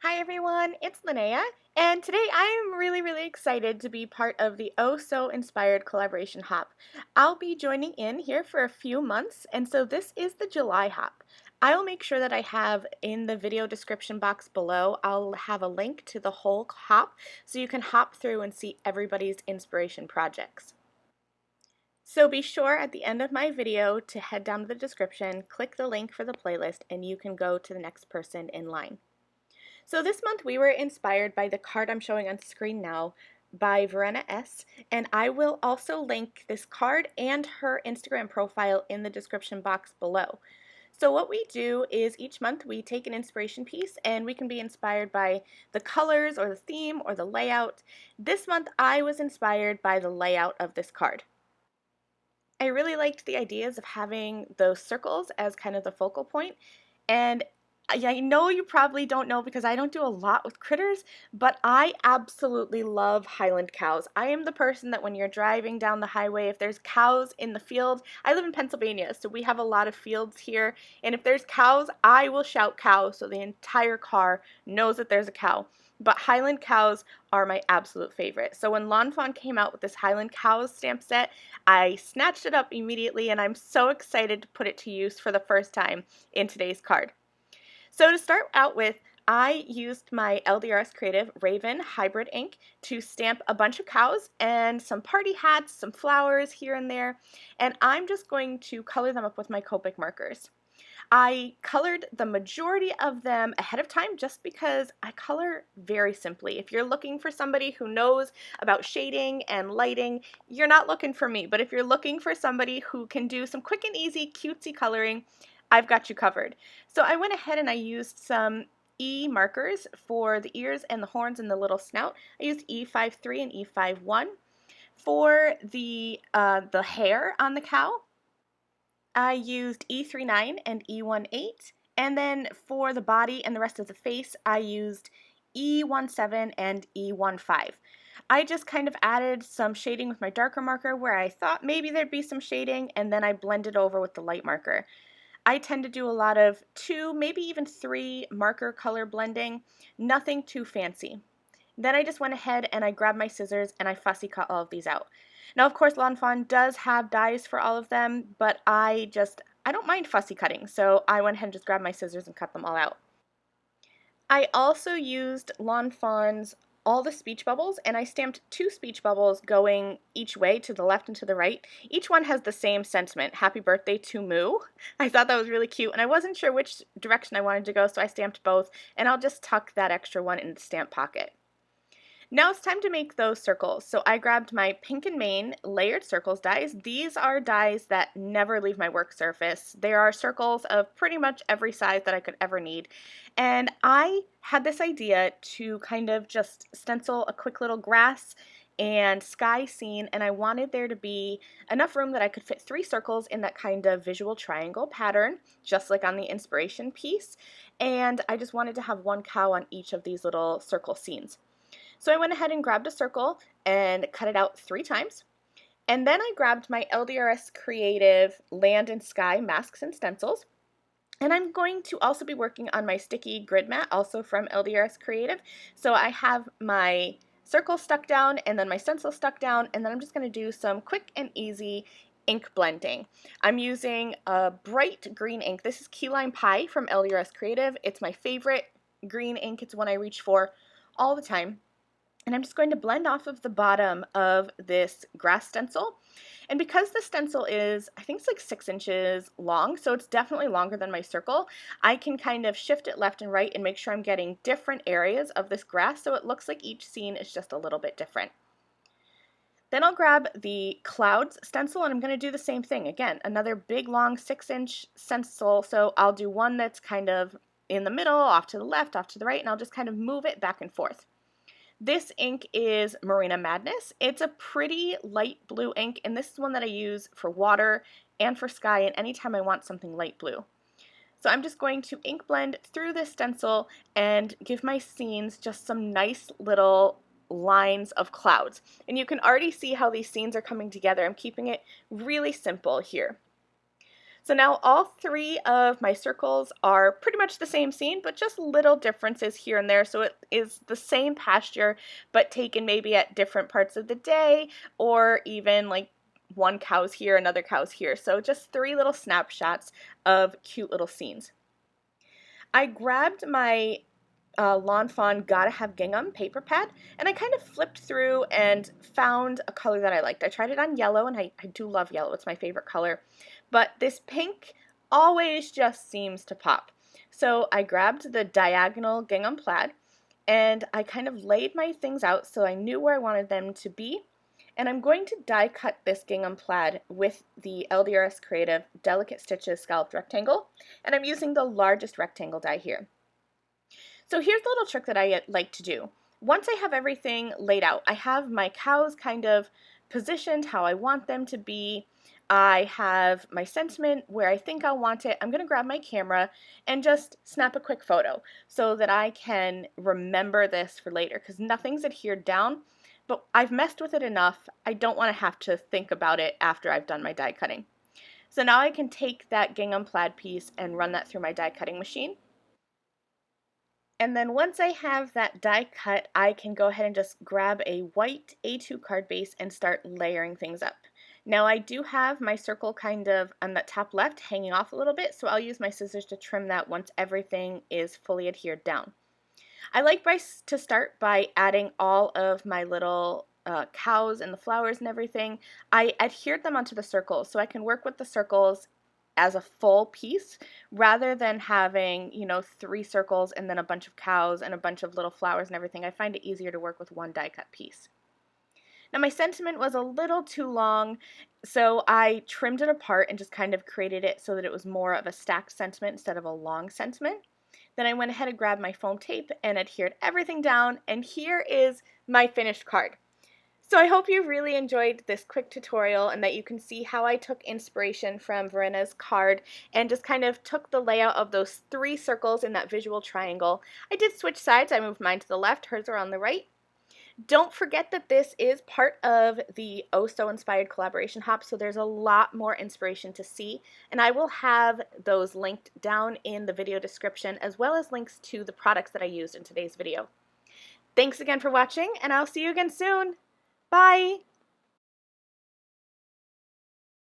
Hi everyone, it's Lynnea, and today I am really excited to be part of the Oh So Inspired Collaboration Hop. I'll be joining in here for a few months, and so this is the July hop. I'll make sure that I have in the video description box below, I'll have a link to the whole hop so you can hop through and see everybody's inspiration projects. So be sure at the end of my video to head down to the description, click the link for the playlist, and you can go to the next person in line. So this month we were inspired by the card I'm showing on screen now by Verena S, and I will also link this card and her Instagram profile in the description box below. So what we do is each month we take an inspiration piece and we can be inspired by the colors or the theme or the layout. This month I was inspired by the layout of this card. I really liked the ideas of having those circles as kind of the focal point, and I know you probably don't know because I don't do a lot with critters, but I absolutely love Highland cows. I am the person that when you're driving down the highway, if there's cows in the field, I live in Pennsylvania, so we have a lot of fields here, and if there's cows, I will shout cow so the entire car knows that there's a cow. But Highland cows are my absolute favorite. So when Lawn Fawn came out with this Highland cows stamp set, I snatched it up immediately and I'm so excited to put it to use for the first time in today's card. So to start out with, I used my LDRS Creative Raven Hybrid ink to stamp a bunch of cows and some party hats, some flowers here and there, and I'm just going to color them up with my Copic markers. I colored the majority of them ahead of time just because I color very simply. If you're looking for somebody who knows about shading and lighting, you're not looking for me. But if you're looking for somebody who can do some quick and easy cutesy coloring, I've got you covered. So I went ahead and I used some E markers for the ears and the horns and the little snout. I used E53 and E51. For the hair on the cow, I used E39 and E18, and then for the body and the rest of the face, I used E17 and E15. I just kind of added some shading with my darker marker where I thought maybe there'd be some shading, and then I blended over with the light marker. I tend to do a lot of 2, maybe even 3 marker color blending, nothing too fancy. Then I just went ahead and I grabbed my scissors and I fussy cut all of these out. Now, of course, Lawn Fawn does have dies for all of them, but I don't mind fussy cutting, so I went ahead and just grabbed my scissors and cut them all out. I also used Lawn Fawn's All the Speech Bubbles, and I stamped 2 speech bubbles going each way, to the left and to the right. Each one has the same sentiment, happy birthday to Moo. I thought that was really cute, and I wasn't sure which direction I wanted to go, so I stamped both, and I'll just tuck that extra one in the stamp pocket. Now it's time to make those circles. So I grabbed my Pink and Main layered circles dies. These are dies that never leave my work surface. There are circles of pretty much every size that I could ever need. And I had this idea to kind of just stencil a quick little grass and sky scene, and I wanted there to be enough room that I could fit 3 circles in that kind of visual triangle pattern, just like on the inspiration piece. And I just wanted to have 1 cow on each of these little circle scenes. So I went ahead and grabbed a circle and cut it out 3 times. And then I grabbed my LDRS Creative Land and Sky masks and stencils. And I'm going to also be working on my sticky grid mat, also from LDRS Creative. So I have my circle stuck down and then my stencil stuck down, and then I'm just going to do some quick and easy ink blending. I'm using a bright green ink. This is Key Lime Pie from LDRS Creative. It's my favorite green ink. It's one I reach for all the time. And I'm just going to blend off of the bottom of this grass stencil. And because the stencil is, I think it's like 6 inches long, so it's definitely longer than my circle, I can kind of shift it left and right and make sure I'm getting different areas of this grass so it looks like each scene is just a little bit different. Then I'll grab the clouds stencil and I'm going to do the same thing. Again, another big long 6-inch stencil, so I'll do one that's kind of in the middle, off to the left, off to the right, and I'll just kind of move it back and forth. This ink is Marina Madness. It's a pretty light blue ink, and this is one that I use for water and for sky and anytime I want something light blue. So I'm just going to ink blend through this stencil and give my scenes just some nice little lines of clouds. And you can already see how these scenes are coming together. I'm keeping it really simple here. So now all three of my circles are pretty much the same scene, but just little differences here and there. So it is the same pasture, but taken maybe at different parts of the day, or even like one cow's here, another cow's here. So just three little snapshots of cute little scenes. I grabbed my Lawn Fawn Gotta Have Gingham paper pad, and I kind of flipped through and found a color that I liked. I tried it on yellow, and I do love yellow. It's my favorite color. But this pink always just seems to pop. So I grabbed the diagonal gingham plaid, and I kind of laid my things out so I knew where I wanted them to be. And I'm going to die cut this gingham plaid with the LDRS Creative Delicate Stitches Scalloped Rectangle, and I'm using the largest rectangle die here. So here's the little trick that I like to do. Once I have everything laid out, I have my cows kind of positioned how I want them to be. I have my sentiment where I think I want it. I'm going to grab my camera and just snap a quick photo so that I can remember this for later, because nothing's adhered down, but I've messed with it enough. I don't want to have to think about it after I've done my die cutting. So now I can take that gingham plaid piece and run that through my die cutting machine. And then once I have that die cut, I can go ahead and just grab a white A2 card base and start layering things up. Now I do have my circle kind of on the top left hanging off a little bit, so I'll use my scissors to trim that once everything is fully adhered down. I like to start by adding all of my little cows and the flowers and everything. I adhered them onto the circles so I can work with the circles as a full piece rather than having, you know, three circles and then a bunch of cows and a bunch of little flowers and everything. I find it easier to work with one die cut piece. Now my sentiment was a little too long, so I trimmed it apart and just kind of created it so that it was more of a stacked sentiment instead of a long sentiment. Then I went ahead and grabbed my foam tape and adhered everything down, and here is my finished card. So I hope you really enjoyed this quick tutorial and that you can see how I took inspiration from Verena's card and just kind of took the layout of those three circles in that visual triangle. I did switch sides. I moved mine to the left, hers are on the right. Don't forget that this is part of the Oh So Inspired collaboration hop, so there's a lot more inspiration to see, and I will have those linked down in the video description as well as links to the products that I used in today's video. Thanks again for watching, and I'll see you again soon. Bye!